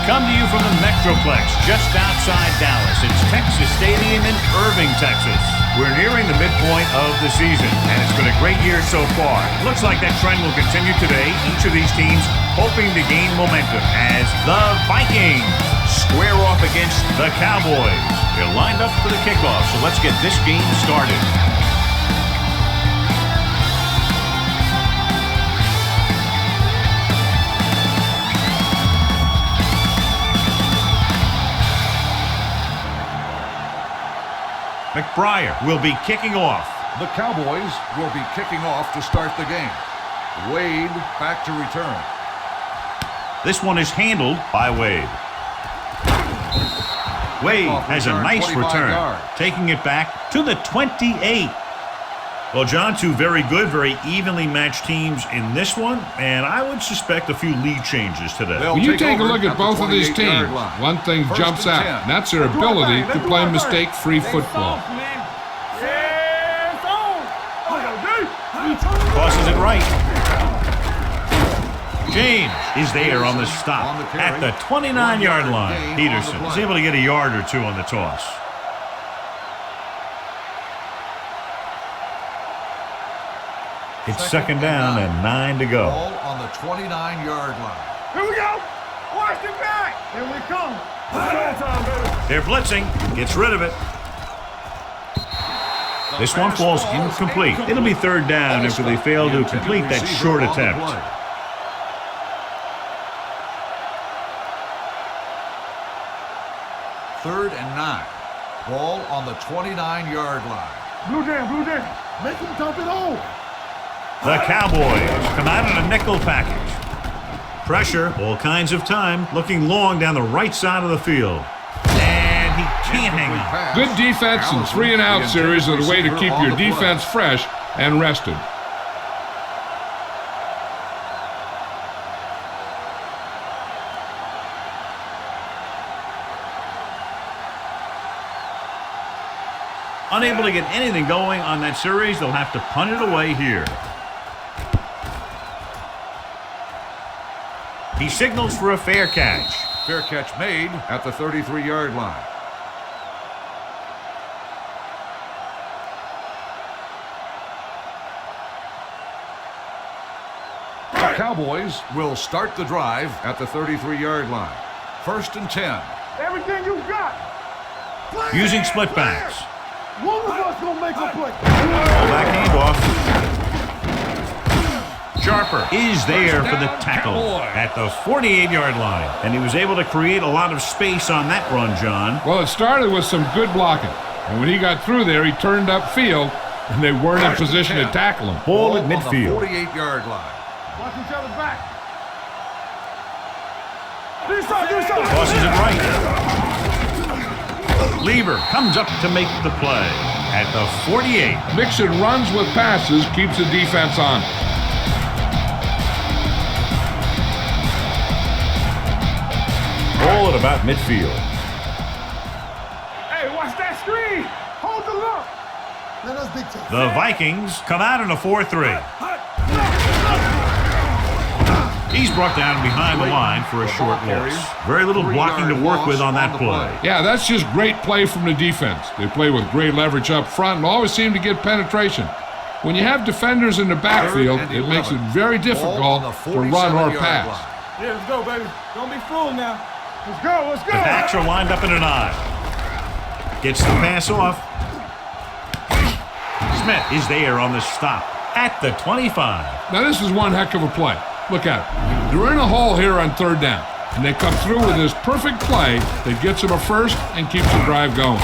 Come to you from the Metroplex, just outside Dallas. It's Texas Stadium in Irving, Texas. We're nearing the midpoint of the season, and it's been a great year so far. Looks like that trend will continue today. Each of these teams hoping to gain momentum as the Vikings square off against the Cowboys. They're lined up for the kickoff, so let's get this game started. McBriar will be kicking off. The Cowboys will be kicking off to start the game. Wade back to return. This one is handled by Wade. Wade has a nice return, taking it back to the 28. Well, John, two very good, very evenly matched teams in this one, and I would suspect a few lead changes today. When you take a look at both of these teams, one thing jumps out, and that's their ability to play mistake-free football. Tosses it right. James is there on the stop at the 29-yard line. Peterson is able to get a yard or two on the toss. It's second down and 9 to go. Ball on the 29-yard line. Here we go. Watch it back. Here we come. They're blitzing. Gets rid of it. This one falls incomplete. It'll be third down after they fail to complete that short attempt. Third and 9. Ball on the 29-yard line. Blue jam. Make him dump it over. The Cowboys come out in a nickel package. Pressure, all kinds of time, looking long down the right side of the field. And he can't hang on. Good defense and 3-and-out series are the way to keep your defense fresh and rested. Unable to get anything going on that series, they'll have to punt it away here. He signals for a fair catch. Fair catch made at the 33-yard line. The Cowboys will start the drive at the 33-yard line. First and 10. Everything you got. Using split backs. One of us gonna make a play. Fullback handoff. Sharper is there for the tackle at the 48-yard line. And he was able to create a lot of space on that run, John. Well, it started with some good blocking. And when he got through there, he turned upfield, and they weren't in position to tackle him. Ball at midfield. On the 48-yard line. Watch each other back. Do something. Tosses it right. Lieber comes up to make the play at the 48. Mixing runs with passes keeps the defense on. Ball at about midfield. Hey, watch that screen. Hold the look. Let us dictate. The Vikings come out in a 4-3. He's brought down behind the line for a short loss. Very little blocking to work with on that play. Yeah, that's just great play from the defense. They play with great leverage up front and always seem to get penetration. When you have defenders in the backfield, it makes it very difficult to run or pass. Yeah, let's go, baby. Don't be fooled now. Let's go. The backs are lined up in an I. Gets the pass off. Smith is there on the stop at the 25. Now this is one heck of a play. Look at it. They're in a hole here on third down, and they come through with this perfect play that gets them a first and keeps the drive going.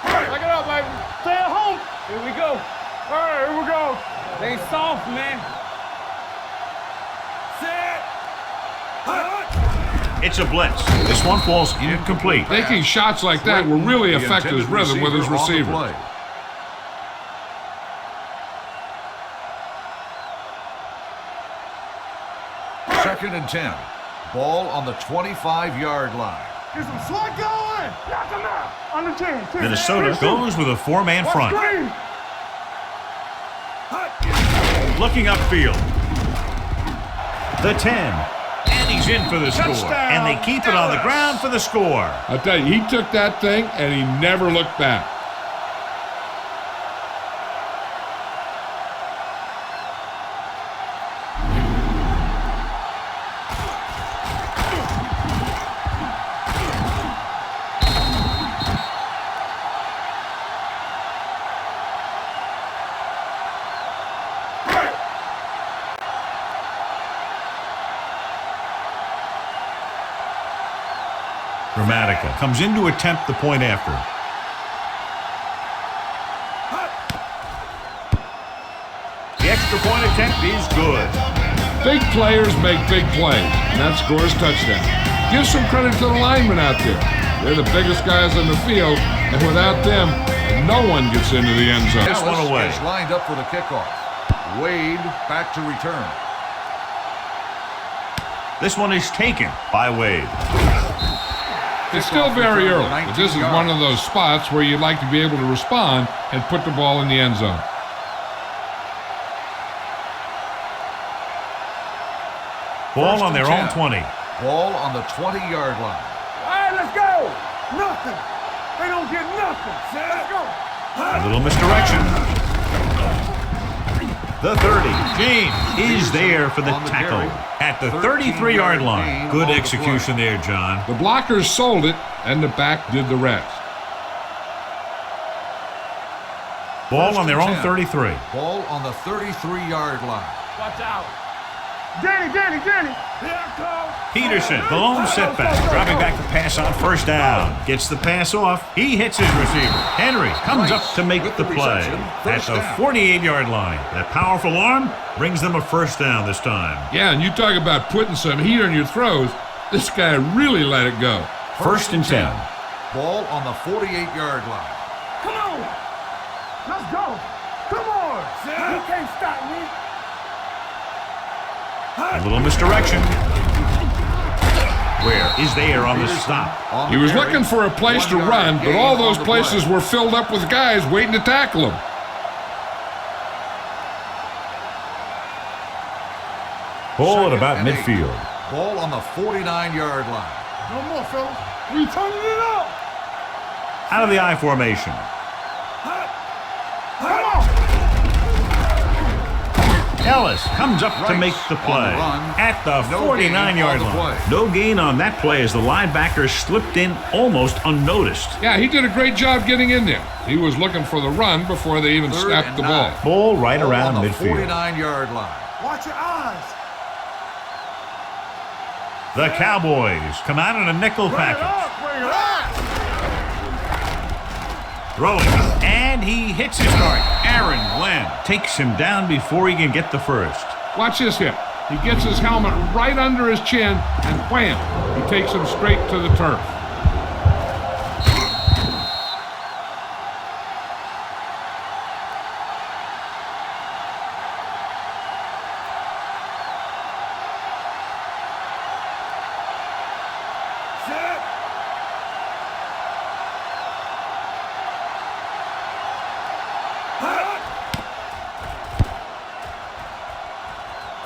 Back it up, baby. Stay at home. Here we go. All right, here we go. They soft, man. Set. It's a blitz. This one falls incomplete. Taking shots like that will really affect his rhythm with his receiver. Second and 10. Ball on the 25-yard line. Get some slot going. Knock him out. On the 10. Minnesota goes with a four-man front. Looking upfield. The 10. And he's in for the score. Touchdown, And they keep it on the ground for the score. I'll tell you, he took that thing and he never looked back. Dramatica comes in to attempt the point after. The extra point attempt is good. Big players make big plays, and that scores touchdown. Give some credit to the linemen out there. They're the biggest guys on the field, and without them, no one gets into the end zone. This one away. Is lined up for the kickoff. Wade back to return. This one is taken by Wade. It's still very early, but this is one of those spots where you'd like to be able to respond and put the ball in the end zone. Ball on their own 20. Ball on the 20-yard line. All right, let's go. Nothing. They don't get nothing. Let's go. A little misdirection. The 30. James is there for the tackle at the 33-yard line. Good execution there, John. The blockers sold it, and the back did the rest. Ball on their own 33. Ball on the 33-yard line. Watch out. Danny. Here I come. Peterson, the lone setback, dropping back the pass on first down. Gets the pass off. He hits his receiver. Henry comes up to make the play at the 48-yard line. That powerful arm brings them a first down this time. Yeah, and you talk about putting some heat on your throws. This guy really let it go. First and 10. Ball on the 48-yard line. Come on. Let's go. Come on. You can't stop me. A little misdirection. Where is there on the stop? He was looking for a place to run, but all those places were filled up with guys waiting to tackle him. Ball at about midfield. Ball on the 49-yard line. No more, fellas. We turning it up. Out of the I formation. Come on. Ellis comes up to make the play at the 49-yard line. No gain on that play as the linebacker slipped in almost unnoticed. Yeah, he did a great job getting in there. He was looking for the run before they even snapped the ball. Ball right around on the midfield. 49-yard line. Watch your eyes. The Cowboys come out in a nickel package. Bring it up. Throwing, and he hits his target. Aaron Glenn takes him down before he can get the first. Watch this hit. He gets his helmet right under his chin, and wham, he takes him straight to the turf.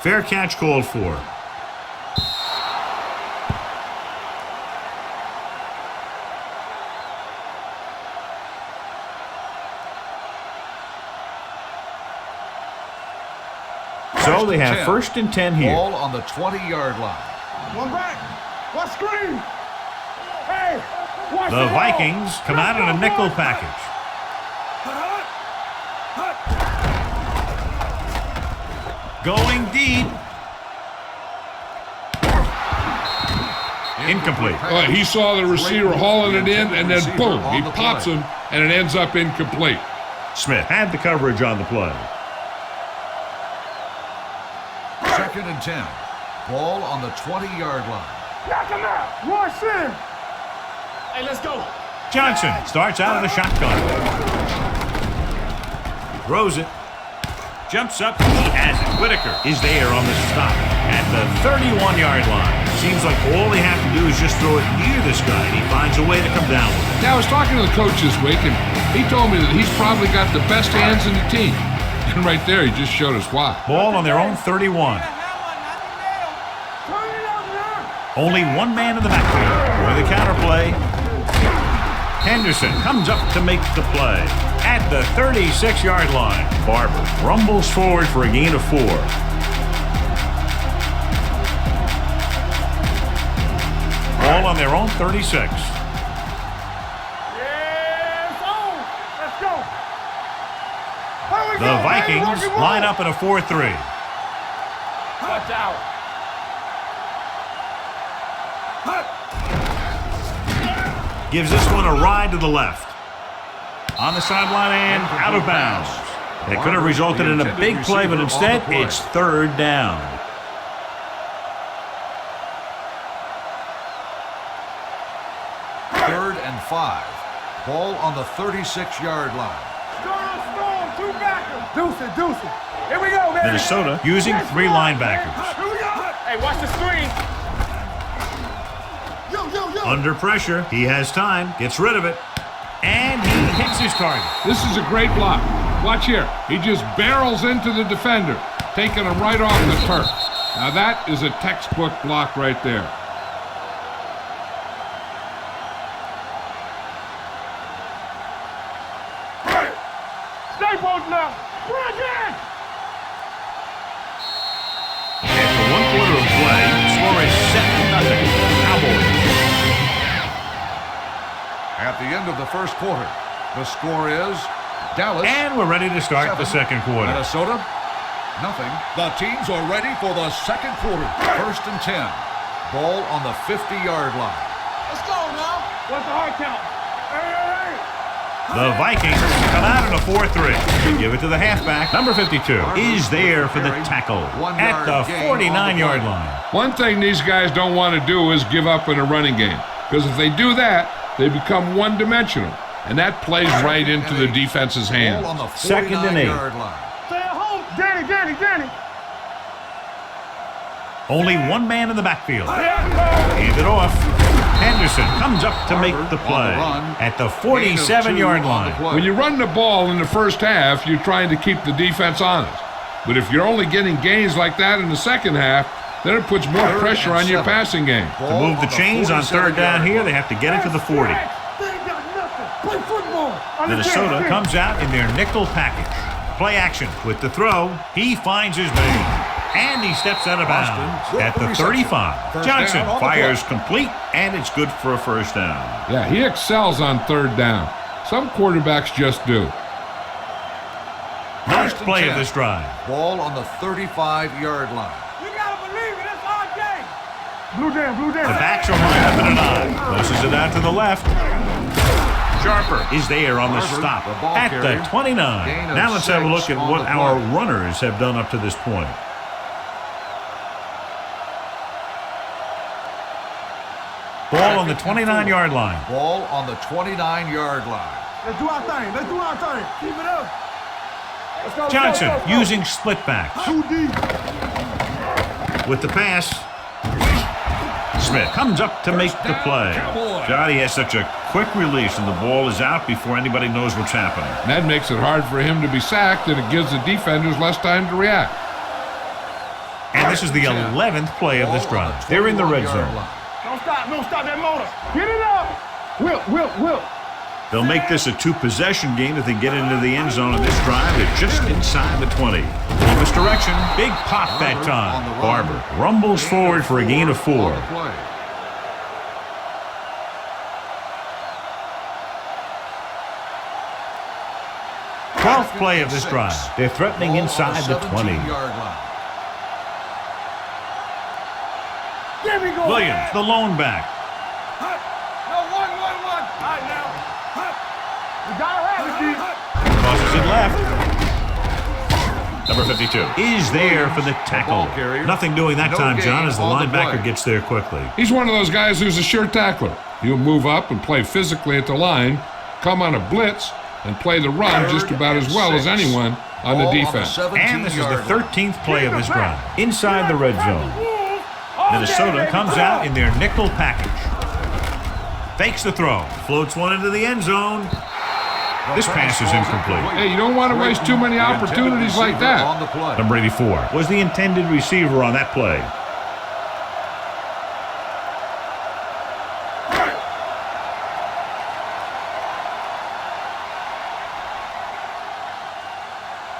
Fair catch called for. So they have first and 10 here. Ball on the 20-yard line. One back. One screen. Hey, watch The Vikings come out in a nickel package. Going deep. Incomplete. He saw the receiver hauling it in, and then boom, he pops him, and it ends up incomplete. Smith had the coverage on the play. Second and 10. Ball on the 20-yard line. Knock him out. Rush in. Hey, let's go. Johnson starts out of the shotgun. Throws it. Jumps up. He has it. Whitaker is there on the stop at the 31-yard line. Seems like all they have to do is just throw it near this guy, and he finds a way to come down with it. Now, I was talking to the coach this week, and he told me that he's probably got the best hands in the team. And right there, he just showed us why. Ball on their own 31. Only one man in the backfield for the counter play. Henderson comes up to make the play at the 36-yard line. Barber rumbles forward for a gain of 4. Ball on their own 36. The Vikings line up in a 4-3. Watch out. Gives this one a ride to the left. On the sideline and out of bounds. It could have resulted in a big play, but instead it's 3rd down. Third and 5. Ball on the 36-yard line. Two backers. Deuce it. Here we go, man. Minnesota using 3 linebackers. Here we go. Hey, watch the screen. Under pressure, he has time, gets rid of it, and he hits his target. This is a great block. Watch here. He just barrels into the defender, taking him right off the turf. Now that is a textbook block right there. Staples now. Bridget! After 1 quarter of play, the score is 7-0. Cowboys. At the end of the first quarter, the score is Dallas. And we're ready to start 7, the second quarter. Minnesota, nothing. The teams are ready for the second quarter. 1st and 10. Ball on the 50-yard line. Let's go now. What's the hard count? Hey. The Vikings come out in a 4-3. Give it to the halfback. Number 52 is there for the tackle at the 49-yard line. One thing these guys don't want to do is give up in a running game, because if they do that, they become one-dimensional, and that plays right into the defense's hands. 2nd and 8. Stay at home. Danny. Only one man in the backfield. Hand it off. Henderson comes up to make the play at the 47-yard line. When you run the ball in the first half, you're trying to keep the defense honest. But if you're only getting gains like that in the second half, then it puts more pressure on your passing game. To move the chains on 3rd down here, they have to get it to the 40. Minnesota comes out in their nickel package. Play action with the throw. He finds his man. And he steps out of bounds at the 35. Johnson fires complete, and it's good for a 1st down. Yeah, he excels on 3rd down. Some quarterbacks just do. Nice play of this drive. Ball on the 35-yard line. You gotta believe it. It's our game. Blue down. The backs are lined up in an I. Pushes it out to the left. Sharper is there on the stop at the 29. Now let's have a look at what our runners have done up to this point. Ball on the 29-yard line. Ball on the 29-yard line. Let's do our thing. Keep it up. Let's go, Johnson let's go. using split backs. Too deep. With the pass. Smith comes up to make the play. Johnny has such a quick release, and the ball is out before anybody knows what's happening. And that makes it hard for him to be sacked, and it gives the defenders less time to react. And this is the 11th play of this drive. They're in the red zone. Don't stop that motor. Get it up. Will. They'll make this a 2-possession game if they get into the end zone in this drive. They're just inside the 20. Misdirection. Big pop that time. Barber rumbles forward for a gain of 4. 12th play of this drive. They're threatening inside the 20. Williams, the lone back. No, one. All right, now. You gotta have it, Tosses it left. Number 52 is there for the tackle. Nothing doing that time, John, as the linebacker gets there quickly. He's one of those guys who's a sure tackler. He'll move up and play physically at the line, come on a blitz, and play the run just about as well as anyone on the defense. And this is the 13th play of this drive. Inside the red zone. Minnesota comes out in their nickel package. Fakes the throw. Floats one into the end zone. This pass is incomplete. Hey, you don't want to waste too many opportunities like that. Number 84 was the intended receiver on that play.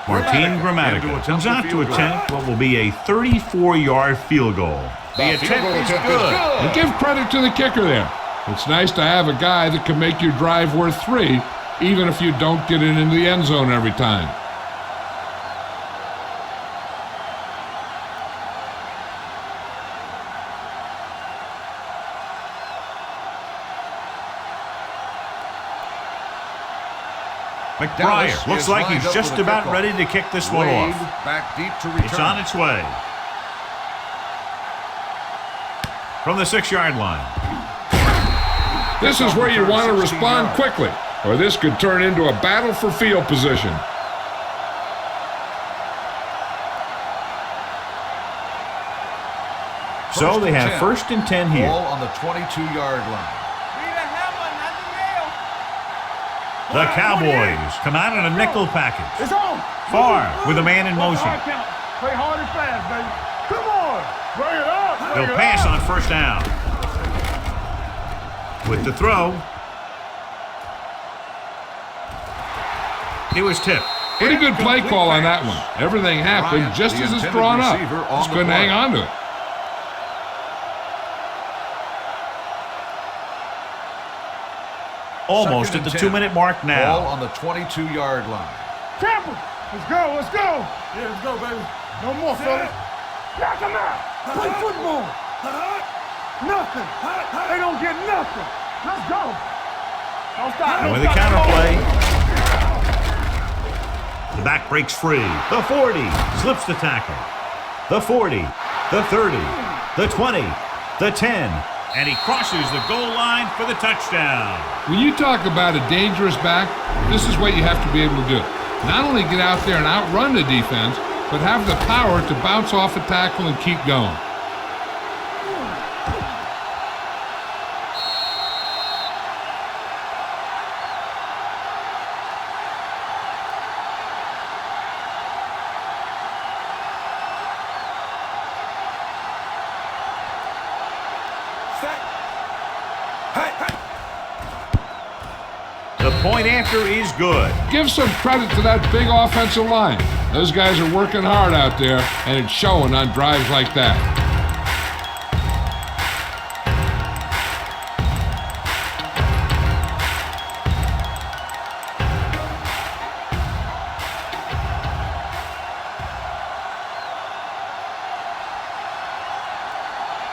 Martin Gramatica comes out to attempt what will be a 34-yard field goal. The attempt is good. And give credit to the kicker there. It's nice to have a guy that can make your drive worth 3, even if you don't get it into the end zone every time. McBride looks like he's just about ready to kick this one off. Back deep to return. It's on its way. From the 6-yard line. This is where you want to respond quickly, or this could turn into a battle for field position. So they have 1st and 10 here. Ball on the 22-yard line. The Cowboys come out in a nickel package. It's on. Farr with a man in motion. Play hard and fast, baby. Come on. Bring it up. They'll pass on 1st down. With the throw. He was tipped. Pretty good play call on that one. Everything happened just as it's drawn up. Just couldn't hang on to it. Almost at the 2-minute mark now. Ball on the 22-yard line. Tampa. Let's go. Let's go. Yeah, let's go, baby. No more, fellas. Knock them out. Play football. Nothing. They don't get nothing. Let's go. Don't stop. And with the counter play. The back breaks free. The 40 slips the tackle. The 40, the 30, the 20, the 10. And he crosses the goal line for the touchdown. When you talk about a dangerous back, this is what you have to be able to do. Not only get out there and outrun the defense, but have the power to bounce off a tackle and keep going. The point after is good. Give some credit to that big offensive line. Those guys are working hard out there, and it's showing on drives like that.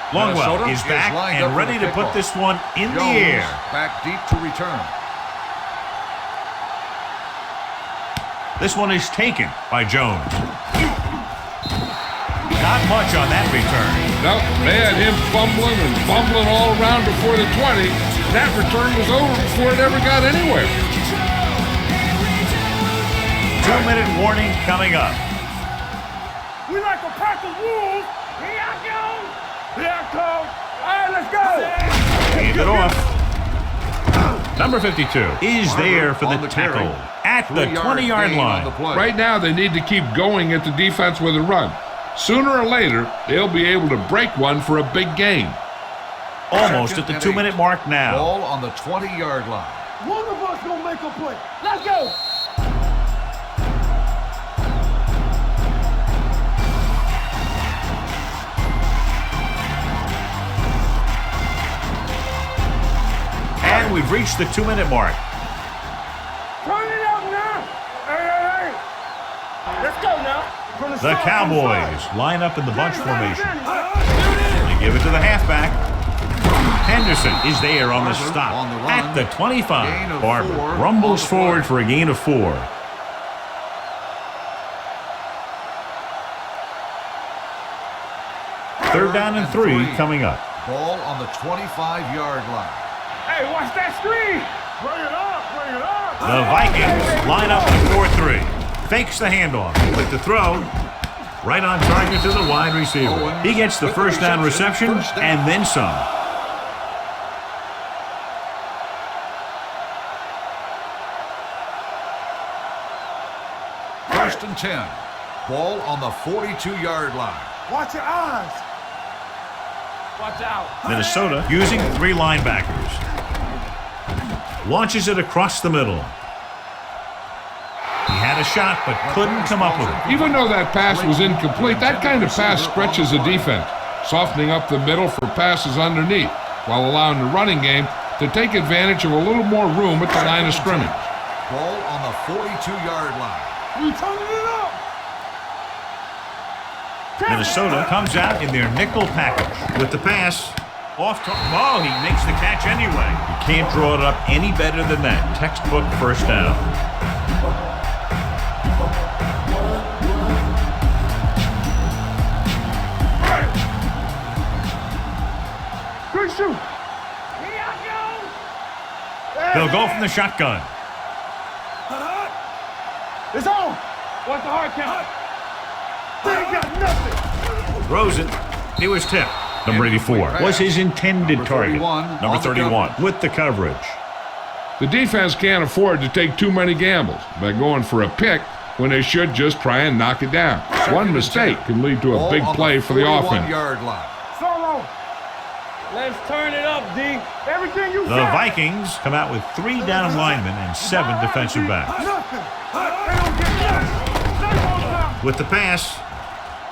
Longwell is back and ready to put this one in the air. Back deep to return. This one is taken by Jones. Not much on that return. Nope, they had him fumbling and fumbling all around before the 20. That return was over before it ever got anywhere. 2-minute warning coming up. We like a pack of wolves. Here I go. Here I come. All right, let's go. Hand it off. Number 52 is there for the tackle at the 20-yard line. Right now, they need to keep going at the defense with a run. Sooner or later, they'll be able to break one for a big gain. Almost at the 2-minute mark now. Ball on the 20-yard line. One of us gonna make a play. Let's go. And we've reached the 2-minute mark. Turn it up now. Hey. Let's go now. The Cowboys line up in the bunch formation. They give it to the halfback. Henderson is there on the stop at the 25. Barber rumbles forward for a gain of 4. Third down and 3 coming up. Ball on the 25-yard line. Hey, watch that screen. Bring it up. The Vikings line up in 4-3. Fakes the handoff with the throw. Right on target to the wide receiver. He gets the first down reception and then some. 10. Ball on the 42-yard line. Watch your eyes. Watch out. Minnesota using 3 linebackers. Launches it across the middle. He had a shot, but couldn't come up with it. Even though that pass was incomplete, that kind of pass stretches the defense, softening up the middle for passes underneath, while allowing the running game to take advantage of a little more room at the line of scrimmage. Ball on the 42-yard line. We turning it up. Minnesota comes out in their nickel package with the pass. Off to, oh, he makes the catch anyway. You can't draw it up any better than that. Textbook first down. Good shoot. They'll go from the shotgun. It's on. What's the hard count? They ain't got nothing. Throws it. It was tipped. Number 84 was his intended target. Number 31 with the coverage. The defense can't afford to take too many gambles by going for a pick when they should just try and knock it down. One mistake can lead to a big play for the offense. Solo. Let's turn it up, D. Everything you The Vikings come out with 3 down linemen and 7 defensive backs. Nothing. They don't get nothing. With the pass,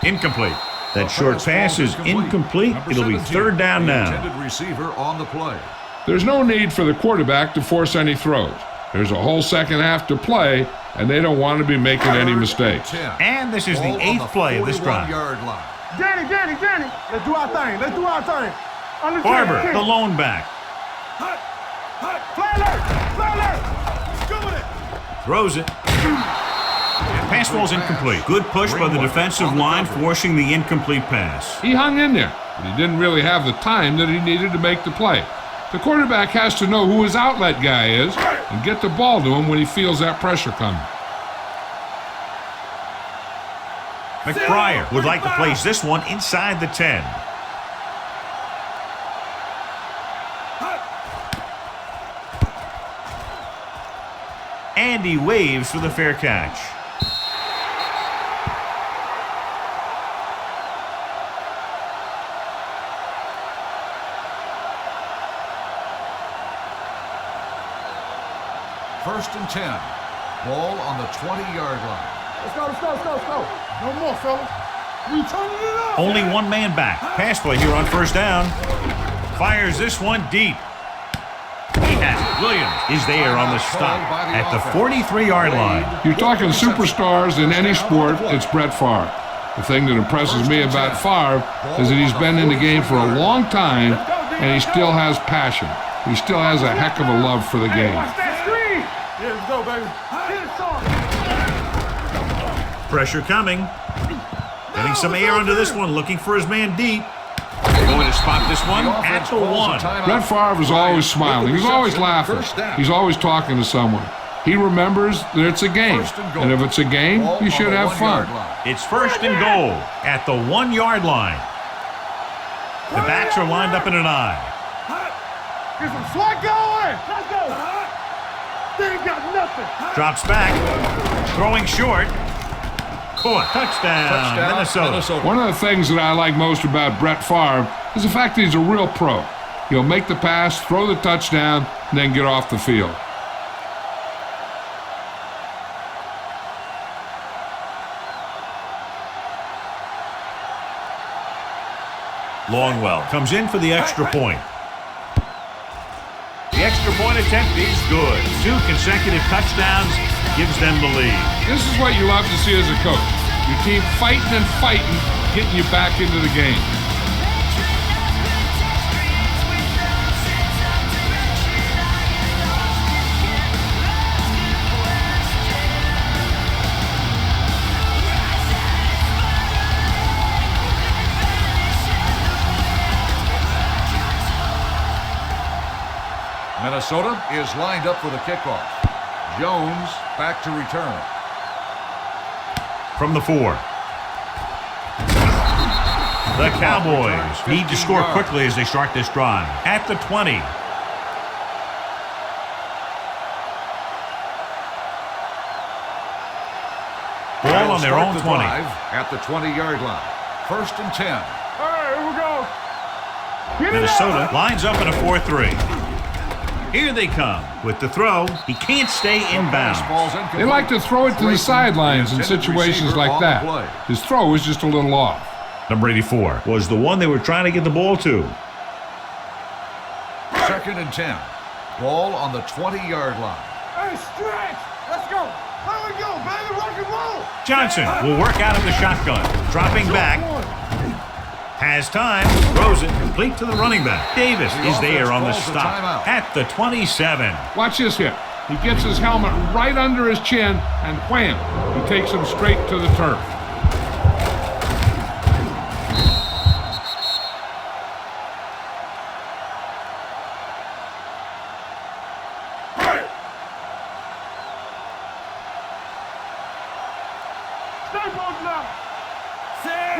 incomplete. That short pass is incomplete. It'll be 3rd down now. Intended receiver on the play. There's no need for the quarterback to force any throws. There's a whole second half to play, and they don't want to be making any mistakes. And this is the 8th play of this drive. Danny. Let's do our thing. Barber, the lone back. Throws it. Pass ball's incomplete. Good push by the defensive line, forcing the incomplete pass. He hung in there, but he didn't really have the time that he needed to make the play. The quarterback has to know who his outlet guy is and get the ball to him when he feels that pressure coming. McBriar would like to place this one inside the 10. And he waves for the fair catch. First and 10. Ball on the 20-yard line. Let's go. No more, fellas. We turning it up. Only 1 man back. Pass play here on 1st down. Fires this one deep. He has it. Williams is there on the stop at the 43-yard line. You're talking superstars in any sport, it's Brett Favre. The thing that impresses me about Favre is that he's been in the game for a long time, and he still has passion. He still has a heck of a love for the game. Watch that screen. Yeah, let's go, baby. Pressure coming. Getting some air under this one, looking for his man deep. Going to spot this one at the 1. Brett Favre is always smiling. He's always laughing. He's always talking to someone. He remembers that it's a game, and if it's a game, you should have fun. It's 1st and goal at the 1-yard line. The backs are lined up in an I. Get some swag going. Let's go. They ain't got nothing. Drops back. Throwing short. Caught. Touchdown, Minnesota. One of the things that I like most about Brett Favre is the fact that he's a real pro. He'll make the pass, throw the touchdown, and then get off the field. Longwell comes in for the extra point. The extra point attempt is good. 2 consecutive touchdowns gives them the lead. This is what you love to see as a coach. Your team fighting and fighting, getting you back into the game. Minnesota is lined up for the kickoff. Jones back to return. From the 4. The Cowboys need to score quickly as they start this drive. At the 20. Ball on their own 20. At the 20-yard line. First and 10. All right, here we go. Minnesota lines up in a 4-3. Here they come. With the throw, he can't stay inbounds. They like to throw it to the sidelines in situations like that. His throw was just a little off. Number 84 was the one they were trying to get the ball to. Second and 10. Ball on the 20-yard line. Hey, stretch. Let's go. There we go, baby. Rock and roll. Johnson will work out of the shotgun. Dropping back. Has time. Throws it complete to the running back. Davis is there on the stop at the 27. Watch this here. He gets his helmet right under his chin, and wham, he takes him straight to the turf.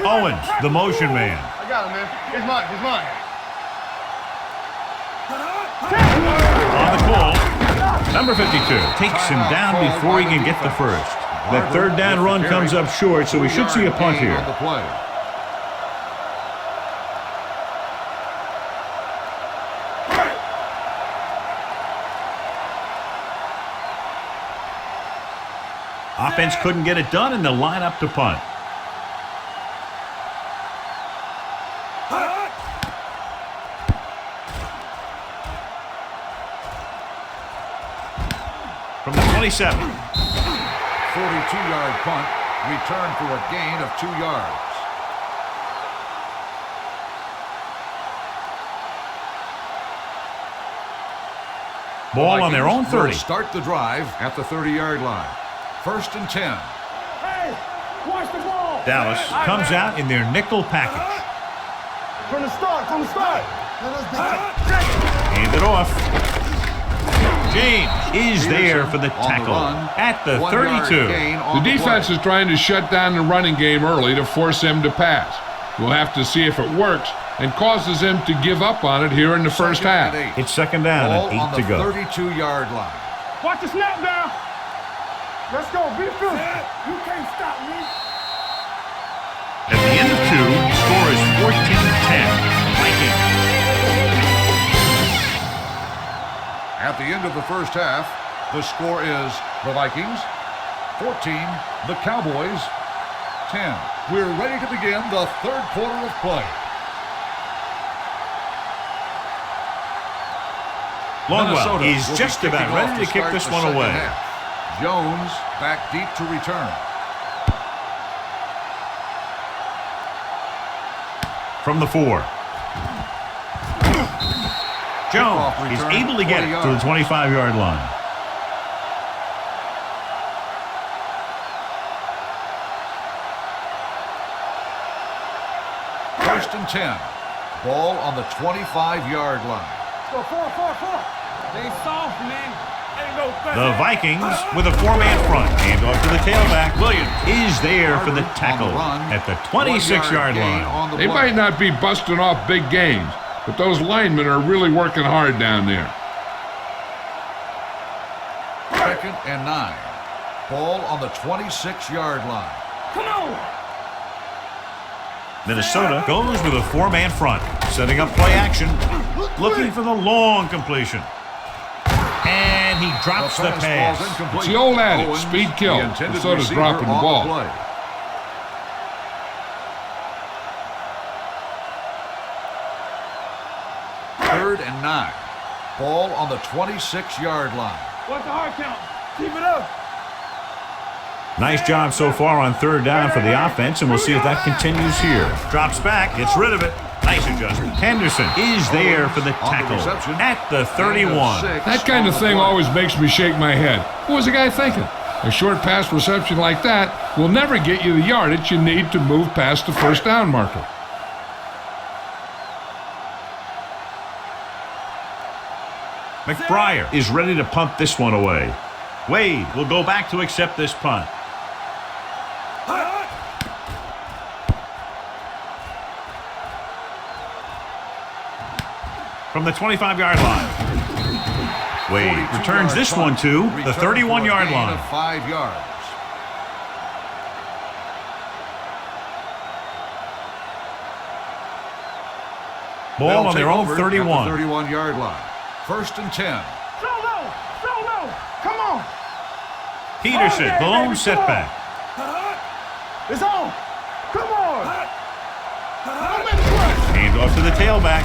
Owens, the motion man. I got him, man. It's mine. It's mine. On the call, number 52 takes him down before he can get the first. That third down run comes up short, so we should see a punt here. Offense couldn't get it done, and they'll line up to punt. From the 27. 42-yard punt, return for a gain of 2 yards. Ball on their own 30. Start the drive at the 30-yard line. First and 10. Hey, watch the ball. Dallas comes out in their nickel package. From the start. Hand it off. James is there for the tackle at the 32. The defense is trying to shut down the running game early to force him to pass. We'll have to see if it works and causes him to give up on it here in the first half. It's second down and 8 to go. 32-yard line. Watch the snap down. Let's go. Be good. You can't stop me. At the end of 2, score is 14-10. Vikings. At the end of the first half, the score is the Vikings 14, the Cowboys 10. We're ready to begin the third quarter of play. Longwell is just about ready to kick this one away. Jones back deep to return. From the 4. Jones is able to get it to the 25-yard line. First and 10. Ball on the 25-yard line. Go, 4. They soft, man. The Vikings with a 4-man front. Hand off to the tailback. Williams is there for the tackle at the 26-yard line. They might not be busting off big games, but those linemen are really working hard down there. Second and 9. Ball on the 26-yard line. Come on. Minnesota goes with a 4-man front. Setting up play action. Looking for the long completion. And he drops the pass. It's the old adage, speed kills. Minnesota's dropping the ball. Third and 9. Ball on the 26-yard line. What's the hard count? Keep it up. Nice job so far on third down for the offense, and we'll see if that continues here. Drops back, gets rid of it. Nice adjustment. Henderson is there for the tackle at the 31. That kind of thing always makes me shake my head. What was the guy thinking? A short pass reception like that will never get you the yardage you need to move past the first down marker. McBriar is ready to punt this one away. Wade will go back to accept this punt. From the 25-yard line. Wade returns this one to the 31-yard line. 5 yards. Ball on their own 31. 31-yard line. 1st and 10. Solo! Come on! Peterson, the lone setback. It's on! Come on! Hands off to the tailback.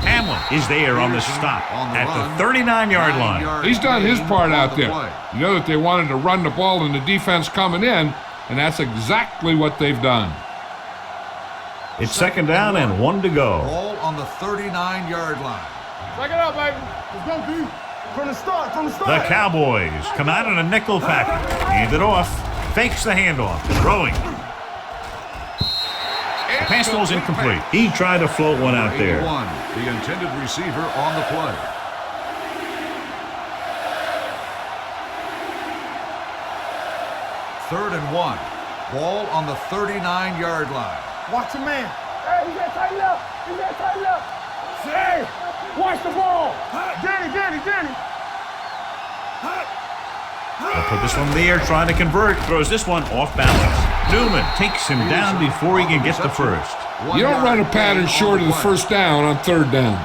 Hamlin is there on the stop at the 39-yard line. He's done his part out there. You know that they wanted to run the ball in the defense coming in, and that's exactly what they've done. It's 2nd down and 1 to go. Ball on the 39-yard line. Check it out, baby. It's going to be from the start. The Cowboys come out in a nickel package. Hand it off. Fakes the handoff. Throwing. The pass ball's incomplete. He tried to float one out there. 81, the intended receiver on the play. Third and 1. Ball on the 39-yard line. Watch the man. Hey, he's got to tighten up. Hey, watch the ball. Danny. They'll put this one in the air, trying to convert. Throws this one off balance. Newman takes him down before he can get the first. You don't run a pattern short of the first down on 3rd down.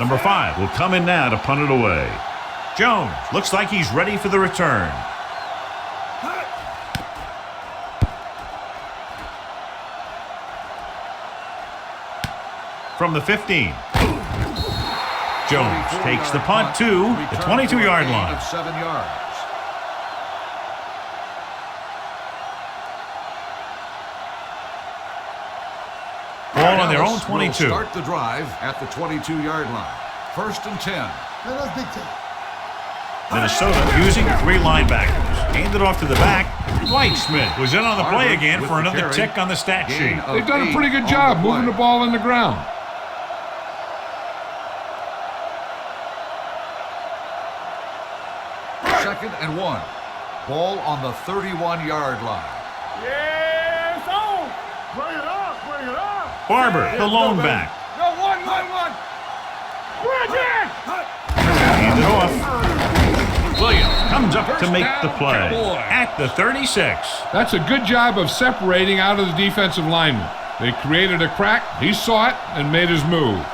Number 5 will come in now to punt it away. Jones looks like he's ready for the return. From the 15. Jones takes the punt to the 22-yard line. 7 yards. Ball on their own 22. Start the drive at the 22-yard line. 1st and 10. Minnesota using 3 linebackers. Handed off to the back. Dwight Smith was in on the play again for another tick on the stat sheet. They've done a pretty good job moving the ball in the ground. Second and 1. Ball on the 31-yard line. Yeah, it's on. Bring it up. Barber, the lone back. No, one. Bridget! Hand it off. Williams comes up to make the play at the 36. That's a good job of separating out of the defensive lineman. They created a crack, he saw it, and made his move.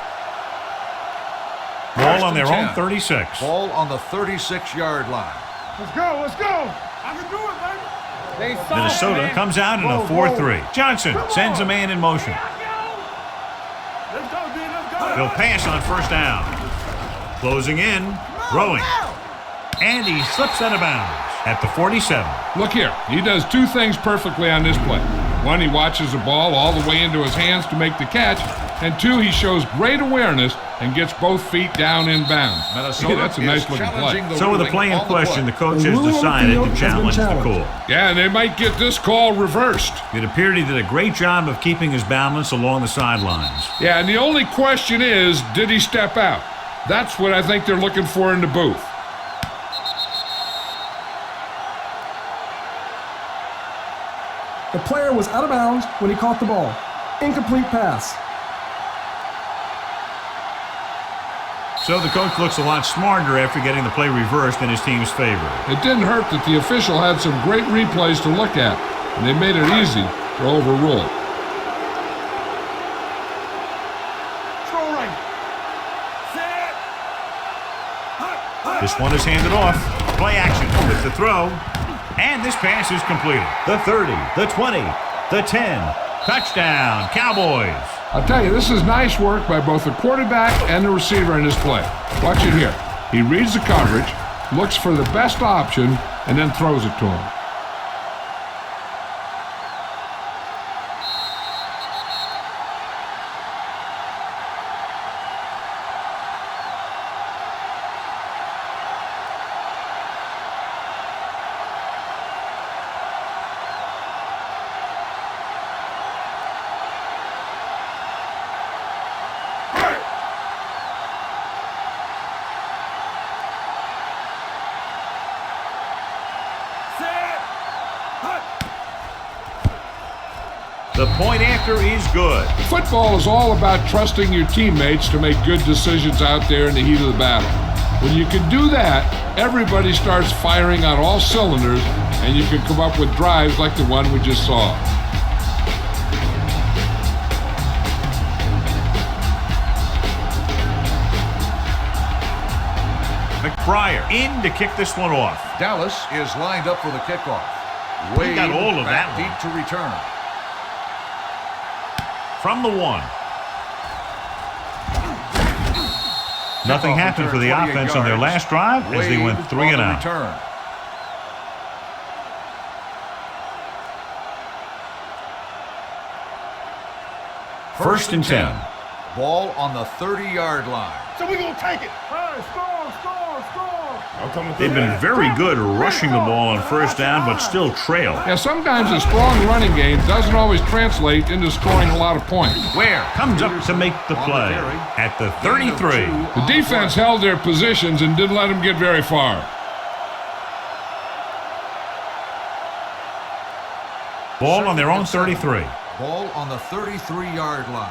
Ball on their own 36. Ball on the 36-yard line. Let's go. I can do it, baby. Minnesota comes out in a 4-3. Johnson sends a man in motion. Let's go. They'll pass on 1st down. Closing in, throwing. And he slips out of bounds at the 47. Look here, he does 2 things perfectly on this play. 1, he watches the ball all the way into his hands to make the catch. And 2, he shows great awareness and gets both feet down in bounds. Minnesota That's a nice looking play. So with the play in question, the coach has decided to challenge the call. Yeah, and they might get this call reversed. It appeared he did a great job of keeping his balance along the sidelines. Yeah, and the only question is, did he step out? That's what I think they're looking for in the booth. The player was out of bounds when he caught the ball. Incomplete pass. So the coach looks a lot smarter after getting the play reversed in his team's favor. It didn't hurt that the official had some great replays to look at, and they made it easy to overrule. Throw right. Set. This one is handed off. Play action with the throw. And this pass is completed. The 30, the 20, the 10. Touchdown, Cowboys. I'll tell you, this is nice work by both the quarterback and the receiver in this play. Watch it here. He reads the coverage, looks for the best option, and then throws it to him. The point after is good. Football is all about trusting your teammates to make good decisions out there in the heat of the battle. When you can do that, everybody starts firing on all cylinders, and you can come up with drives like the one we just saw. McBride in to kick this one off. Dallas is lined up for the kickoff. He got all of that deep to return. From the 1. Nothing happened for the offense on their last drive as they went 3 and out. Return. First and 10. Ball on the 30-yard line. So we're going to take it. Hey, score. They've been very good rushing the ball on first down, but still trail. Yeah, sometimes a strong running game doesn't always translate into scoring a lot of points. Ware comes up to make the play at the 33. The defense held their positions and didn't let them get very far. Ball on their own 33. Ball on the 33-yard line.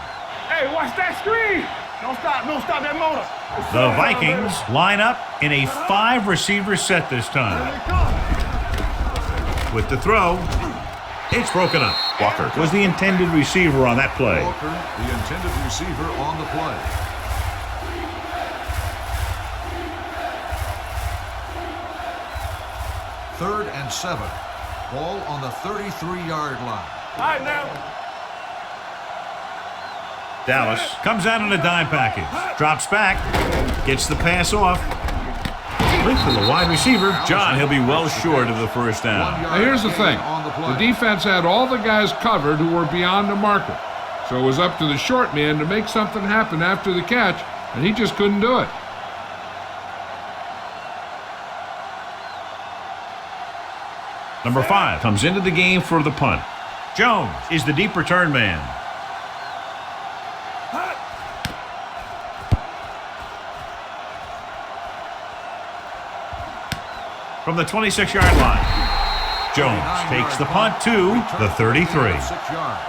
Hey, watch that screen. Don't stop that motor. The Vikings line up in a 5-receiver set this time. With the throw, it's broken up. Walker was the intended receiver on that play. Walker, the intended receiver on the play. Third and 7. Ball on the 33-yard line. All right, now. Dallas comes out in a dime package. Drops back. Gets the pass off. Complete for the wide receiver. John, he'll be well short of the first down. Now here's the thing. The defense had all the guys covered who were beyond the marker. So it was up to the short man to make something happen after the catch, and he just couldn't do it. Number 5 comes into the game for the punt. Jones is the deep return man. From the 26-yard line, Jones takes the punt to the 33. 6 yards.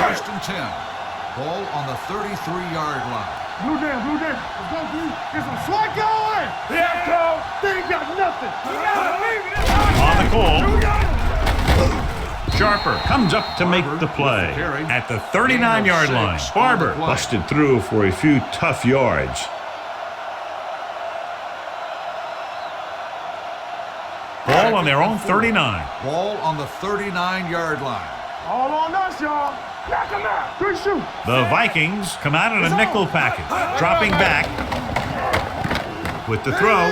First and 10. Ball on the 33-yard line. Blue down. Let's go, Blue. Get some swag going. Yeah, Cole. They ain't got nothing. On the call, Sharper comes up to make the play at the 39-yard line. Barber busted through for a few tough yards. Ball on their own 39. Ball on the 39-yard line. All on us, y'all. Knock him out. Good shoot. The Vikings come out in a nickel package, dropping back with the throw.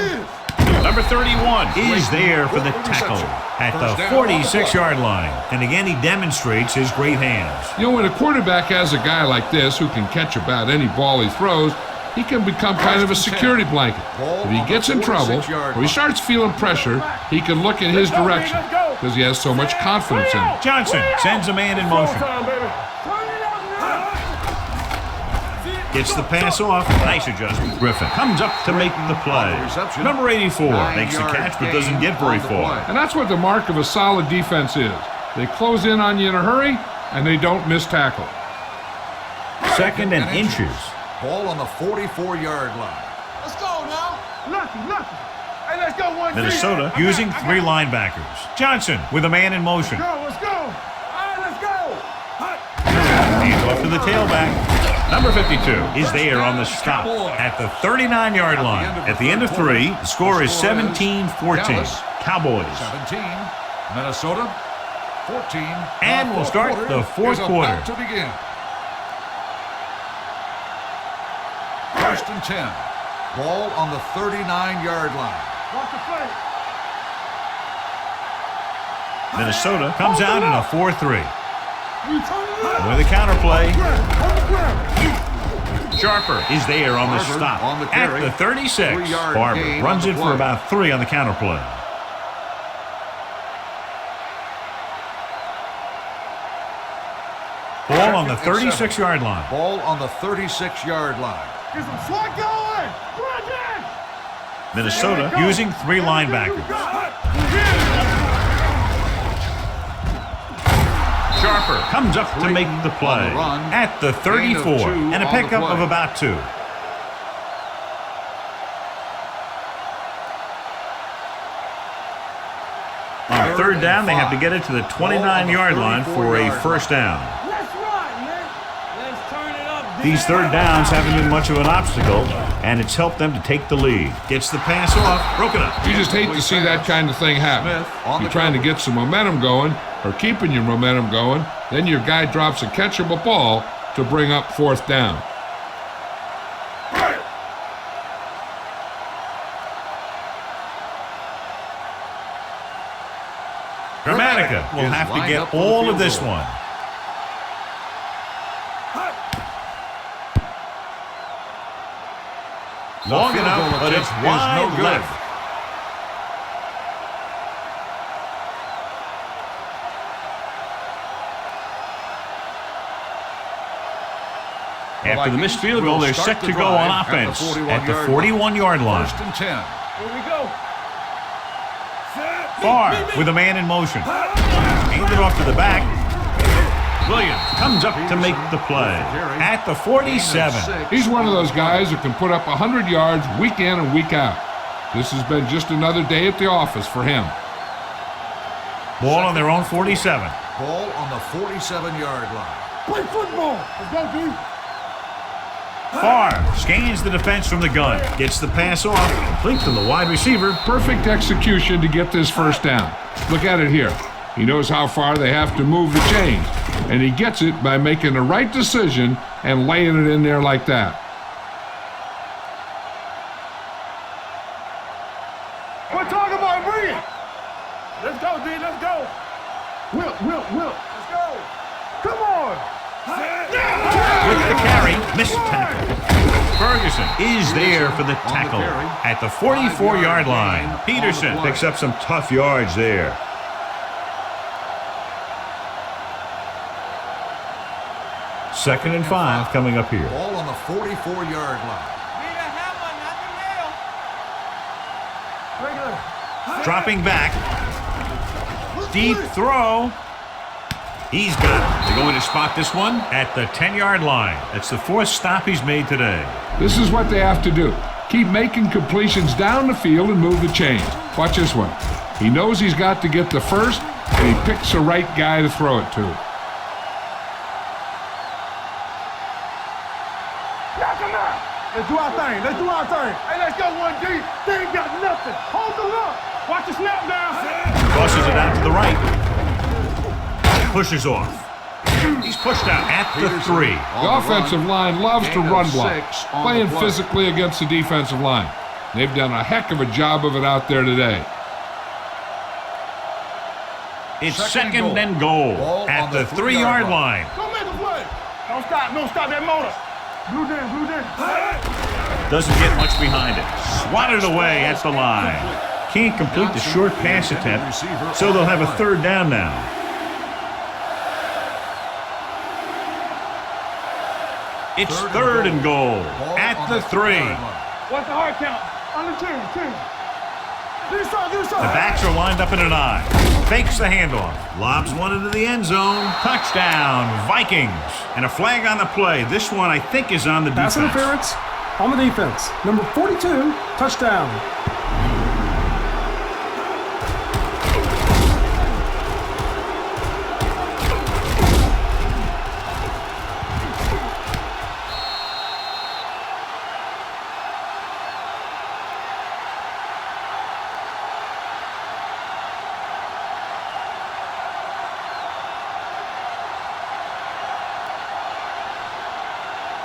Number 31 is there for the tackle at the 46-yard line. And again, he demonstrates his great hands. You know, when a quarterback has a guy like this who can catch about any ball he throws, he can become kind of a security blanket. If he gets in trouble or he starts feeling pressure, he can look in his direction because he has so much confidence in him. Johnson sends a man in motion. Gets the pass off. Nice adjustment. Griffin comes up to make the play. Number 84 makes the catch but doesn't get very far. And that's what the mark of a solid defense is. They close in on you in a hurry, and they don't miss tackle. Second and inches. Ball on the 44-yard line. Let's go now. Lucky. Hey, let's go one. Minnesota using 3 linebackers. Johnson with a man in motion. Let's go. All right, let's go. Hands off to the tailback. Number 52 is there on the stop at the 39-yard line. At the end of 3, the score is 17-14. Cowboys. 17. Minnesota. 14. And we'll start the fourth quarter. To begin. First and 10. Ball on the 39-yard line. Watch the play. Minnesota comes out in a 4-3. With a counter play. Sharper is there on the stop at the 36. Barber runs it for about 3 on the counter play. Ball on the 36-yard line. Ball on the 36-yard line. Get some swag going. Minnesota using 3 linebackers. Sharper comes up to make the play at the 34, and a pickup of about 2. On third down, they have to get it to the 29-yard line for a first down. Let's run, man. Let's turn it up. These third downs haven't been much of an obstacle, and it's helped them to take the lead. Gets the pass off, broken up. You just hate to see that kind of thing happen. You're trying to get some momentum going, or keeping your momentum going, then your guy drops a catchable ball to bring up fourth down. Gramatica will have to get all of this one. Long enough, but it's wide left. After the missed field goal, they're set to go on offense at the 41-yard line. First and 10. Here we go. Farr with a man in motion. Handed off to the back. Williams comes up to make the play at the 47. He's one of those guys who can put up 100 yards week in and week out. This has been just another day at the office for him. Ball on their own 47. Ball on the 47-yard line. Play football. Let's go, D. Farr scans the defense from the gun. Gets the pass off. Complete to the wide receiver. Perfect execution to get this first down. Look at it here. He knows how far they have to move the chains, and he gets it by making the right decision and laying it in there like that. We're talking about bring it. Let's go, D. Let's go. Will. Let's go. Come on. With the carry, missed tackle. Ferguson is there for the tackle at the 44-yard line. Peterson picks up some tough yards there. Second and 5 coming up here. Ball on the 44-yard line. Dropping back. Deep throw. He's got it. They're going to spot this one at the 10-yard line. That's the 4th stop he's made today. This is what they have to do. Keep making completions down the field and move the chains. Watch this one. He knows he's got to get the first, and he picks the right guy to throw it to. Knock him out. Let's do our thing. Hey, let's go, 1D. They ain't got nothing. Hold them up. Watch the snap down. Crosses it out to the right. Pushes off. He's pushed out at the 3. The offensive line loves to run block, playing physically against the defensive line. They've done a heck of a job of it out there today. It's second and goal at the 3-yard line. Go make a play. Don't stop that motor. Blue down. Doesn't get much behind it. Swatted away at the line. Can't complete the short pass attempt, so they'll have a third down now. It's third and goal at the 3. What's the hard count? On the 10. The backs are lined up in an I. Fakes the handoff. Lobs one into the end zone. Touchdown, Vikings. And a flag on the play. This one, I think, is on the defense. Pass interference on the defense. Number 42, touchdown.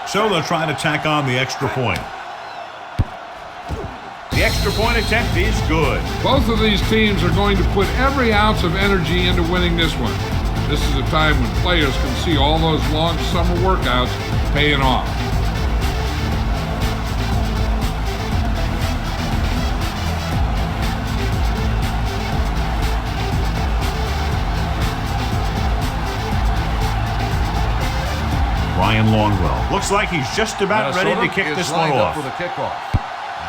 So they'll try to tack on the extra point. The extra point attempt is good. Both of these teams are going to put every ounce of energy into winning this one. This is a time when players can see all those long summer workouts paying off. Ryan Longwell looks like he's just about ready to kick this one off. For the kickoff.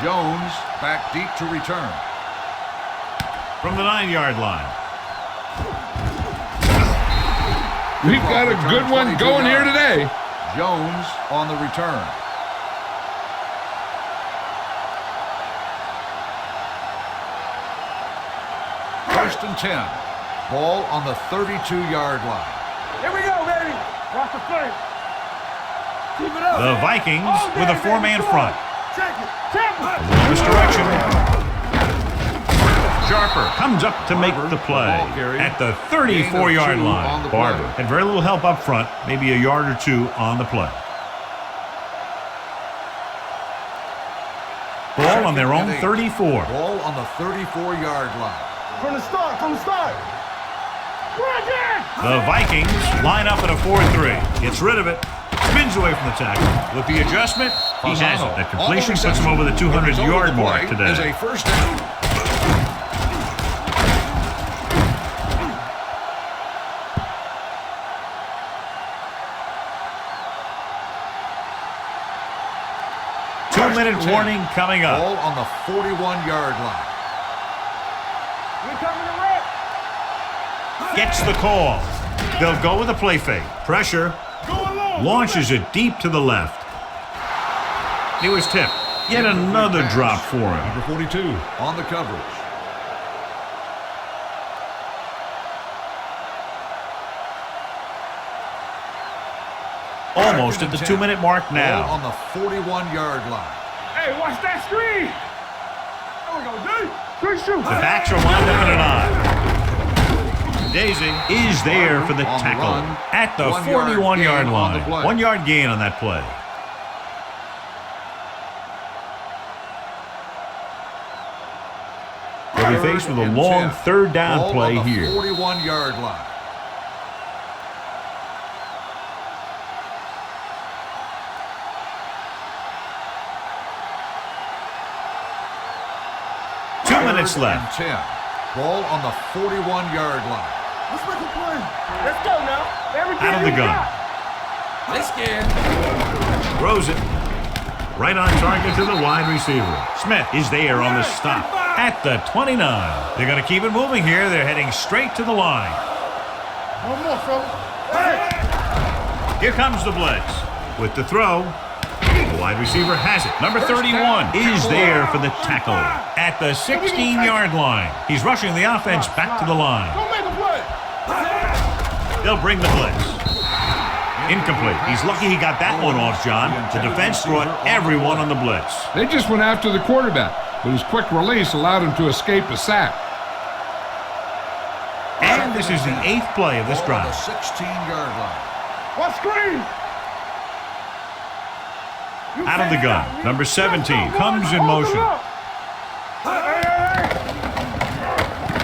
Jones back deep to return. From the 9-yard line. We've got a good one going here today. Jones on the return. First and 10. Ball on the 32-yard line. Here we go, baby. Watch the play. Keep it up. The Vikings with a four-man front. Check it. Check it. Misdirection. Sharper comes up to make the play at the 34-yard line. Barber had very little help up front, maybe a yard or two on the play. Ball on their own 34. Ball on the 34-yard line. From the start, from the start. The Vikings line up at a 4-3. Gets rid of it. Spins away from the tackle. With the adjustment, he has it. That completion puts him over the 200-yard mark today. Is a first down. Two-minute warning coming up. Ball on the 41-yard line. We're coming to rip. Gets the call. They'll go with a play fake. Pressure. Launches it deep to the left. He was tipped. Yet another drop for him. Number 42 on the coverage. Almost at the 2-minute mark Ball now. on the 41-yard line. Hey, watch that screen. There we go, dude. Good shoot. The backs are lined up in an eye. Daisy is there for the tackle at the 41-yard line. 1 yard gain on that play. They'll be faced with a long third down play here. 41-yard line. Minutes left. 10. Ball on the 41-yard line. Let's make a play. Let's go now. Everything Out of the gun. Let's get. Throws it. Right on target to the wide receiver. Smith is there on the stop at the 29. They're going to keep it moving here. They're heading straight to the line. One more, fella. Hey. Here comes the blitz. With the throw. The wide receiver has it. Number 31 is there for the tackle at the 16-yard line. He's rushing the offense back to the line. Don't make a play. They'll bring the blitz. Incomplete. He's lucky he got that one off, John. The defense brought everyone on the blitz. They just went after the quarterback, but his quick release allowed him to escape a sack. And this is the 8th play of this drive. The 16-yard line. What screen? Out of the gun, number 17 comes in motion.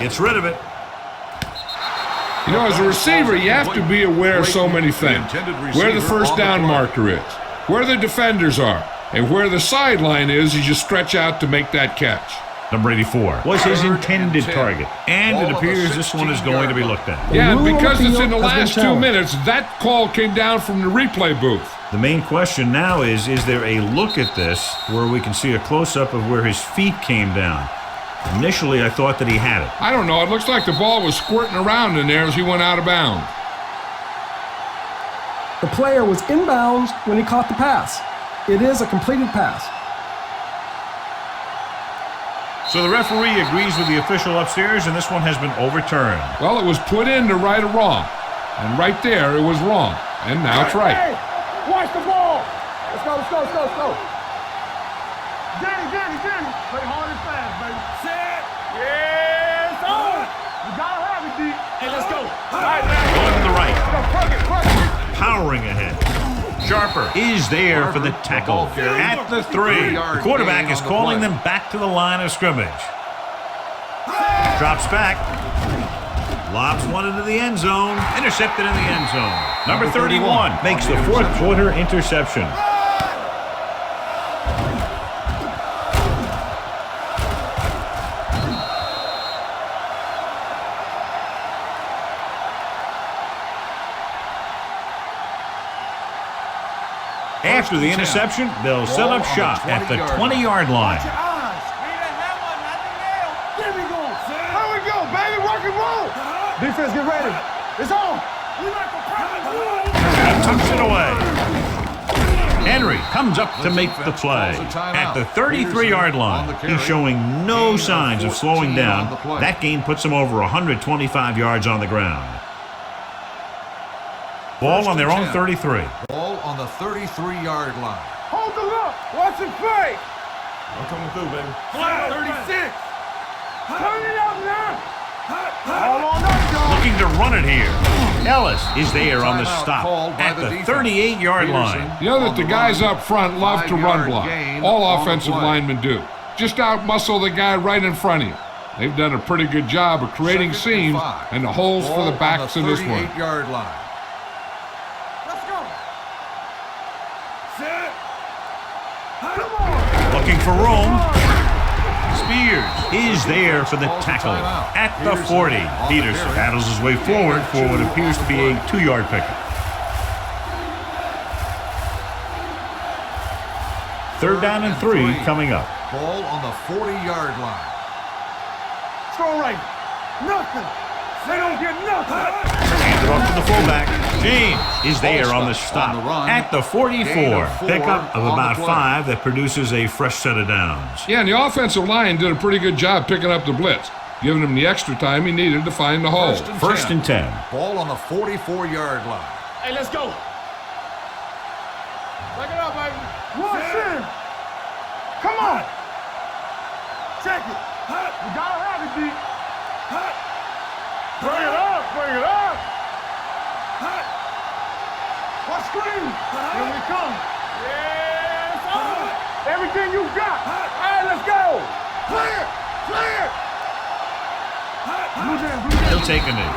Gets rid of it. You know, as a receiver, you have to be aware of so many things. Where the first down marker is, where the defenders are, and where the sideline is as you stretch out to make that catch. Number 84 was his intended target, and it appears this one is going to be looked at. Yeah, and because it's in the last 2 minutes, that call came down from the replay booth. The main question now is there a look at this where we can see a close-up of where his feet came down? Initially, I thought that he had it. I don't know. It looks like the ball was squirting around in there as he went out of bounds. The player was inbounds when he caught the pass. It is a completed pass. So the referee agrees with the official upstairs, and this one has been overturned. Well, it was put in to right a wrong. And right there, it was wrong. And now it's right. Hey, watch the ball. Let's go, let's go, let's go, let's go. Danny. Play hard and fast, baby. Set. Yes, on. You gotta have it, D. Hey, let's go. All right, man. Going to the right. Plug it. Powering ahead. Sharper is there for the tackle at the 3. The quarterback is calling them back to the line of scrimmage. Drops back. Lobs one into the end zone. Intercepted in the end zone. Number 31 makes the 4th quarter interception. After the interception, they'll set up shop at the 20-yard line. Watch your eyes. Need a hammer, nothing else. There we go. Here we go, baby. Rock and roll. Defense, get ready. It's on. Tucks it away. Henry comes up to make the play at the 33-yard line. He's showing no signs of slowing down. That gain puts him over 125 yards on the ground. Ball on their own 33. Ball on the 33-yard line. Hold the look. Watch it play. I'm coming through, baby. Flat 36. Turn it up now. Hold on up, John. Looking to run it here. Ellis is there on the stop at the 38-yard line. You know that the guys up front love to run block. All offensive linemen do. Just out-muscle the guy right in front of you. They've done a pretty good job of creating seams and the holes for the backs in this one. 38-yard line. Let's go. Set. Looking for room. Spears is there for the tackle at the 40. Peterson paddles his way forward for what appears to be a 2-yard pickup. Third down and 3 coming up. Ball on the 40-yard line. It's all right. Nothing. They don't get nothing. Hand it off to the fullback. James is there on the stop at the 44. Pickup of about 5 that produces a fresh set of downs. Yeah, and the offensive line did a pretty good job picking up the blitz, giving him the extra time he needed to find the hole. First and 10. Ball on the 44-yard line. Hey, let's go. Back it up, baby. Watch in. Come on. Check it. You gotta have it, D. Bring it up, bring it up. What screen? Here we come. Yes, everything you got. All right, let's go. Clear, clear. He'll take a knee.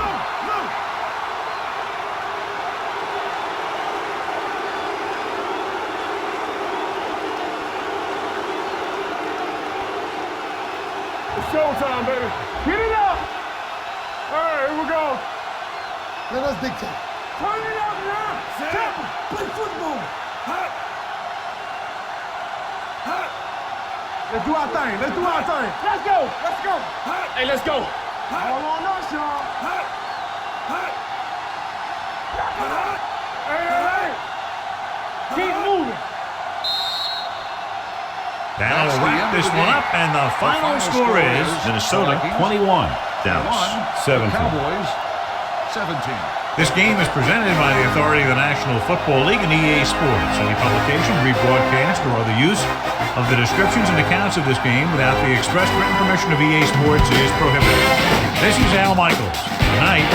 It's showtime, baby. Get it up. All right, here we go. Let us dictate. Turn it up now. Play football. Let's do our thing. Let's do our thing. Let's go. Let's go. Hey, let's go. Hold on us, y'all. Hey. Keep moving. That'll wrap this one up, and the final score is Minnesota 21, Dallas 17. Cowboys 17. This game is presented by the authority of the National Football League and EA Sports. Any publication, rebroadcast, or other use of the descriptions and accounts of this game without the express written permission of EA Sports is prohibited. This is Al Michaels. Good night.